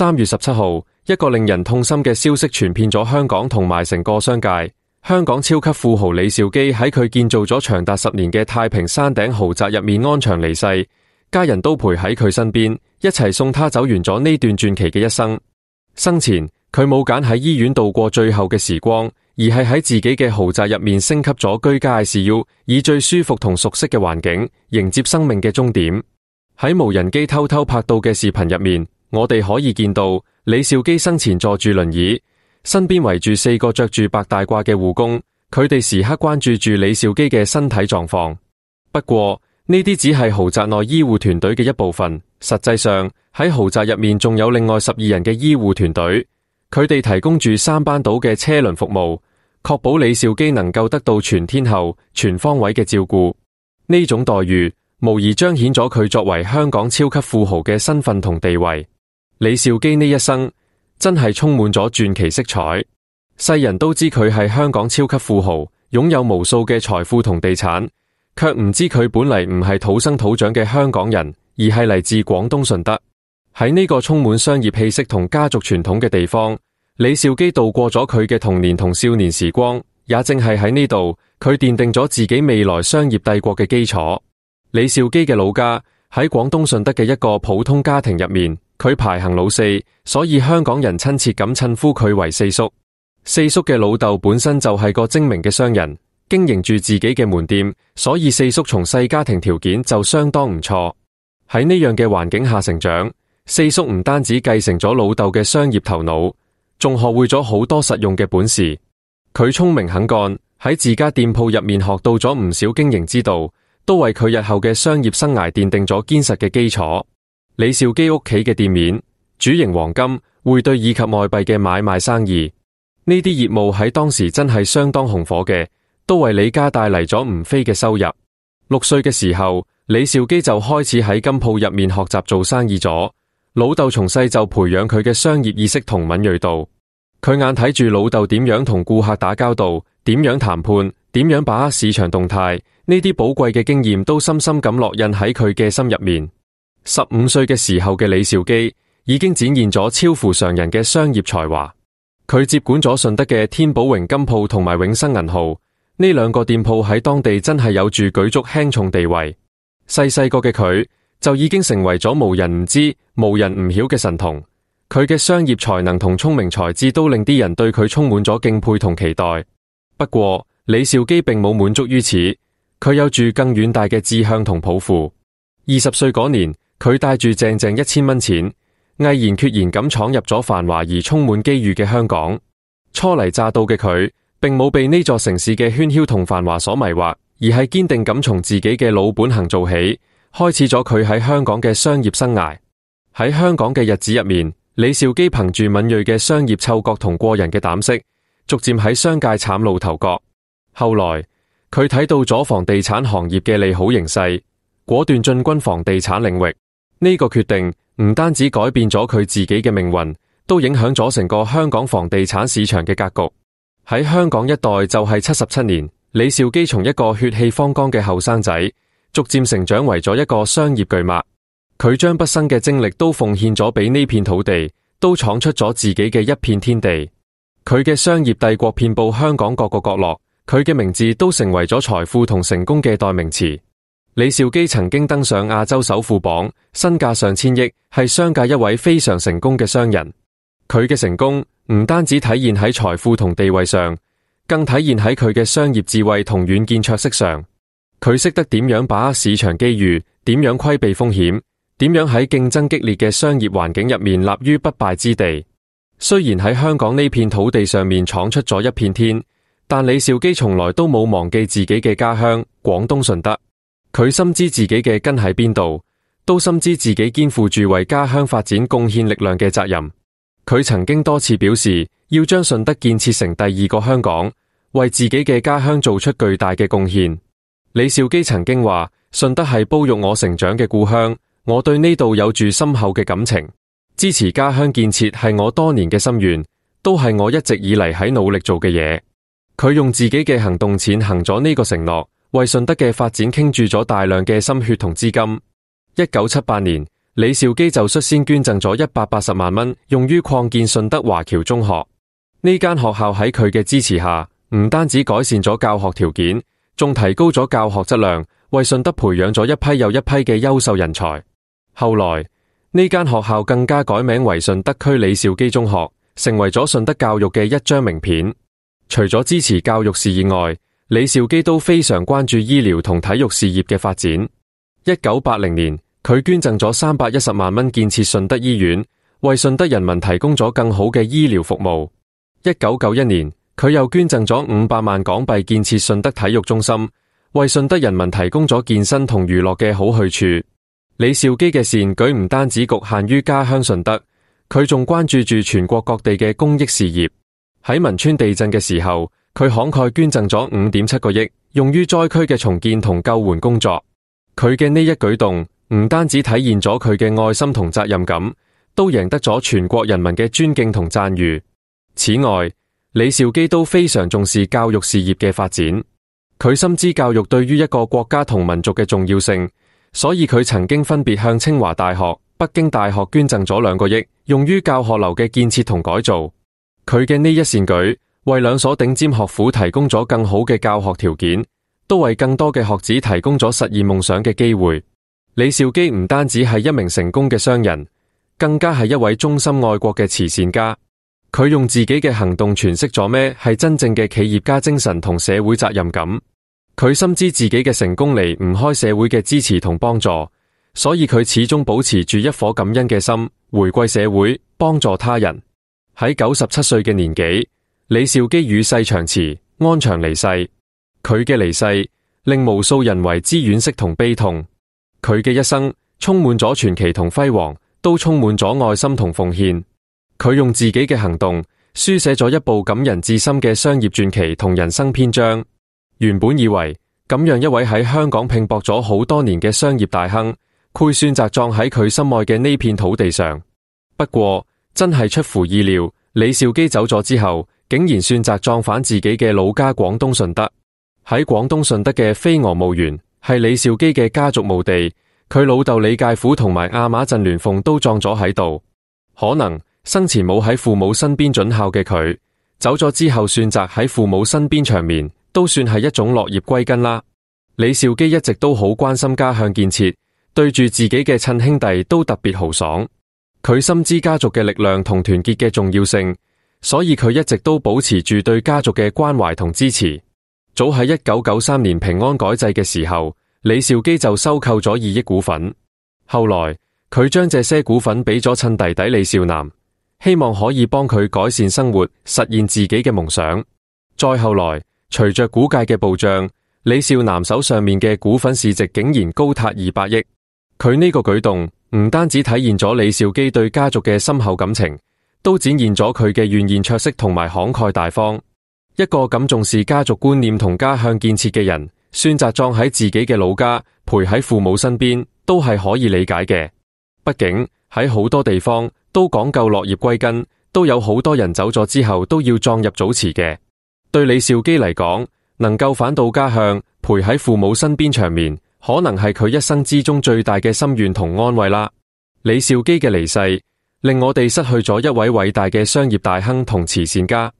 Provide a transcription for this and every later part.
3月17號，一個令人痛心嘅消息傳遍咗香港同埋成個商界。香港超級富豪李兆基喺佢建造咗長達10年嘅太平山頂豪宅入面安詳離世，家人都陪喺佢身邊，一齊送他走完咗呢段傳奇嘅一生。生前，佢冇揀喺醫院度過最後嘅時光，而係喺自己嘅豪宅入面升級咗居家 ICU， 以最舒服同熟悉嘅環境迎接生命嘅終點。喺無人機偷偷拍到嘅視頻入面，我哋可以見到李兆基生前坐住輪椅，身邊圍住4個着住白大褂嘅護工，佢哋時刻關注住李兆基嘅身體狀況。不過呢啲只係豪宅內醫護團隊嘅一部分，實際上喺豪宅入面仲有另外12人嘅醫護團隊，佢哋提供住3班倒嘅車輪服務，確保李兆基能夠得到全天候、全方位嘅照顧。呢種待遇無疑彰顯咗佢作為香港超級富豪嘅身份同地位。李兆基呢一生真係充滿咗傳奇色彩，世人都知佢係香港超級富豪，擁有無數嘅財富同地產，卻唔知佢本嚟唔係土生土長嘅香港人，而係嚟自廣東順德。喺呢個充滿商業氣息同家族傳統嘅地方，李兆基度過咗佢嘅童年同少年時光，也正係喺呢度，佢奠定咗自己未來商業帝國嘅基礎。李兆基嘅老家喺廣東順德嘅一個普通家庭入面，佢排行老四，所以香港人親切咁稱呼佢為四叔。四叔嘅老豆本身就係個精明嘅商人，經營住自己嘅門店，所以四叔從細家庭條件就相當唔錯。喺呢樣嘅環境下成長，四叔唔單止繼承咗老豆嘅商業頭腦，仲學會咗好多實用嘅本事。佢聰明肯幹，喺自家店鋪入面學到咗唔少經營之道，都為佢日後嘅商業生涯奠定咗堅實嘅基礎。李兆基屋企嘅店面主營黃金、匯兌以及外幣嘅買賣生意，呢啲業務喺當時真係相當紅火嘅，都為李家帶嚟咗唔菲嘅收入。6歲嘅時候，李兆基就開始喺金鋪入面學習做生意咗。老豆從細就培養佢嘅商業意識同敏銳度，佢眼睇住老豆點樣同顧客打交道，點樣談判，點樣把握市場動態，呢啲寶貴嘅經驗都深深咁烙印喺佢嘅心入面。15歲嘅時候嘅李兆基已經展現咗超乎常人嘅商業才華，佢接管咗順德嘅天寶榮金鋪同埋永生銀號，呢2個店鋪喺當地真係有住舉足輕重地位。細個嘅佢就已經成為咗無人唔知、無人唔曉嘅神童，佢嘅商業才能同聰明才智都令啲人對佢充滿咗敬佩同期待。不過李兆基並冇滿足於此，佢有住更遠大嘅志向同抱負。20歲嗰年，佢帶住靜靜1000蚊錢，毅然決然咁闖入咗繁華而充滿機遇嘅香港。初嚟乍到嘅佢，並冇被呢座城市嘅喧囂同繁華所迷惑，而係堅定咁從自己嘅老本行做起，開始咗佢喺香港嘅商業生涯。喺香港嘅日子入面，李兆基憑住敏銳嘅商業嗅覺同過人嘅膽識，逐漸喺商界嶄露頭角。後來佢睇到咗房地產行業嘅利好形勢，果斷進軍房地產領域。呢個決定唔單止改變咗佢自己嘅命運，都影響咗成個香港房地產市場嘅格局。喺香港一代就係77年，李兆基從一個血氣方剛嘅後生仔，逐漸成長為咗一個商業巨擘。佢將畢生嘅精力都奉獻咗俾呢片土地，都闖出咗自己嘅一片天地。佢嘅商業帝國遍佈香港各個角落，佢嘅名字都成為咗財富同成功嘅代名詞。李兆基曾經登上亞洲首富榜，身價上千億，係商界一位非常成功嘅商人。佢嘅成功唔單止體現喺財富同地位上，更體現喺佢嘅商業智慧同遠見卓識上。佢識得點樣把握市場機遇，點樣規避風險，點樣喺競爭激烈嘅商業環境入面立於不敗之地。雖然喺香港呢片土地上面闖出咗一片天，但李兆基從來都冇忘記自己嘅家鄉廣東順德。佢深知自己嘅根喺邊度，都深知自己肩負住為家鄉發展貢獻力量嘅責任。佢曾經多次表示，要將順德建設成第2個香港，為自己嘅家鄉做出巨大嘅貢獻。李兆基曾經話，順德係哺育我成長嘅故鄉，我對呢度有住深厚嘅感情，支持家鄉建設係我多年嘅心願，都係我一直以嚟喺努力做嘅嘢。佢用自己嘅行動踐行咗呢個承諾，為順德嘅發展傾注咗大量嘅心血同資金。1978年，李兆基就率先捐贈咗180萬蚊，用於擴建順德華僑中學。呢間學校喺佢嘅支持下，唔單止改善咗教學條件，仲提高咗教學質量，為順德培養咗一批又一批嘅優秀人才。後來呢間學校更加改名為順德區李兆基中學，成為咗順德教育嘅一張名片。除咗支持教育事業外，李兆基都非常關注醫療同體育事業嘅發展。1980年，佢捐贈咗310萬蚊建設順德醫院，為順德人民提供咗更好嘅醫療服務。1991年，佢又捐贈咗500萬港幣建設順德體育中心，為順德人民提供咗健身同娛樂嘅好去處。李兆基嘅善舉唔單止局限於家鄉順德，佢仲關注住全國各地嘅公益事業。喺汶川地震嘅時候，佢慷慨捐贈咗5.7個億，用於災區嘅重建同救援工作。佢嘅呢一舉動唔單止體現咗佢嘅愛心同責任感，都贏得咗全國人民嘅尊敬同讚譽。此外，李兆基都非常重視教育事業嘅發展。佢深知教育對於一個國家同民族嘅重要性，所以佢曾經分別向清華大學、北京大學捐贈咗2個億，用於教學樓嘅建設同改造。佢嘅呢一善舉，為2所頂尖學府提供咗更好嘅教學條件，都為更多嘅學子提供咗實現夢想嘅機會。李兆基唔單止係一名成功嘅商人，更加係一位忠心愛國嘅慈善家。佢用自己嘅行動詮釋咗咩係真正嘅企業家精神同社會責任感。佢深知自己嘅成功離唔開社會嘅支持同幫助，所以佢始終保持住一顆感恩嘅心，回饋社會，幫助他人。喺97歲嘅年紀，李兆基與世長辭，安詳離世。佢嘅離世令無數人為之惋惜同悲痛。佢嘅一生充滿咗傳奇同輝煌，都充滿咗愛心同奉獻。佢用自己嘅行動書寫咗一部感人至深嘅商業傳奇同人生篇章。原本以為咁樣一位喺香港拼搏咗好多年嘅商業大亨，會選擇葬喺佢心愛嘅呢片土地上。不過真係出乎意料，李兆基走咗之後，竟然選擇葬返自己嘅老家廣東順德。喺廣東順德嘅飛鵝墓園係李兆基嘅家族墓地，佢老豆李介甫同埋亞馬贈鑾鳳都葬咗喺度。可能生前冇喺父母身邊盡孝嘅佢，走咗之後選擇喺父母身邊長眠，都算係一種落葉歸根啦。李兆基一直都好關心家鄉建設，對住自己嘅親兄弟都特別豪爽。佢深知家族嘅力量同團結嘅重要性，所以佢一直都保持住對家族嘅關懷同支持。早喺1993年平安改制嘅時候，李兆基就收購咗2億股份。後來佢將這些股份俾咗親弟弟李兆南，希望可以幫佢改善生活，實現自己嘅夢想。再後來，隨着股價嘅暴漲，李兆南手上面嘅股份市值竟然高達200億。佢呢個舉動唔單止體現咗李兆基對家族嘅深厚感情，都展現咗佢嘅願言卓識同埋慷慨大方。一個咁重視家族觀念同家鄉建設嘅人，選擇葬喺自己嘅老家，陪喺父母身邊，都係可以理解嘅。畢竟喺好多地方都講究落葉歸根，都有好多人走咗之後都要葬入祖祠嘅。對李兆基嚟講，能夠返到家鄉，陪喺父母身邊長眠，可能係佢一生之中最大嘅心願同安慰啦。李兆基嘅離世，令我哋失去咗一位偉大嘅商業大亨同慈善家，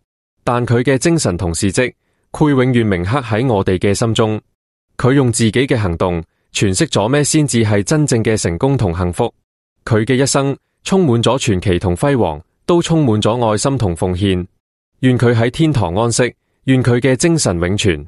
但佢嘅精神同事跡，會永遠銘刻喺我哋嘅心中。佢用自己嘅行動詮釋咗咩先至係真正嘅成功同幸福。佢嘅一生充滿咗傳奇同輝煌，都充滿咗愛心同奉獻。願佢喺天堂安息，願佢嘅精神永存。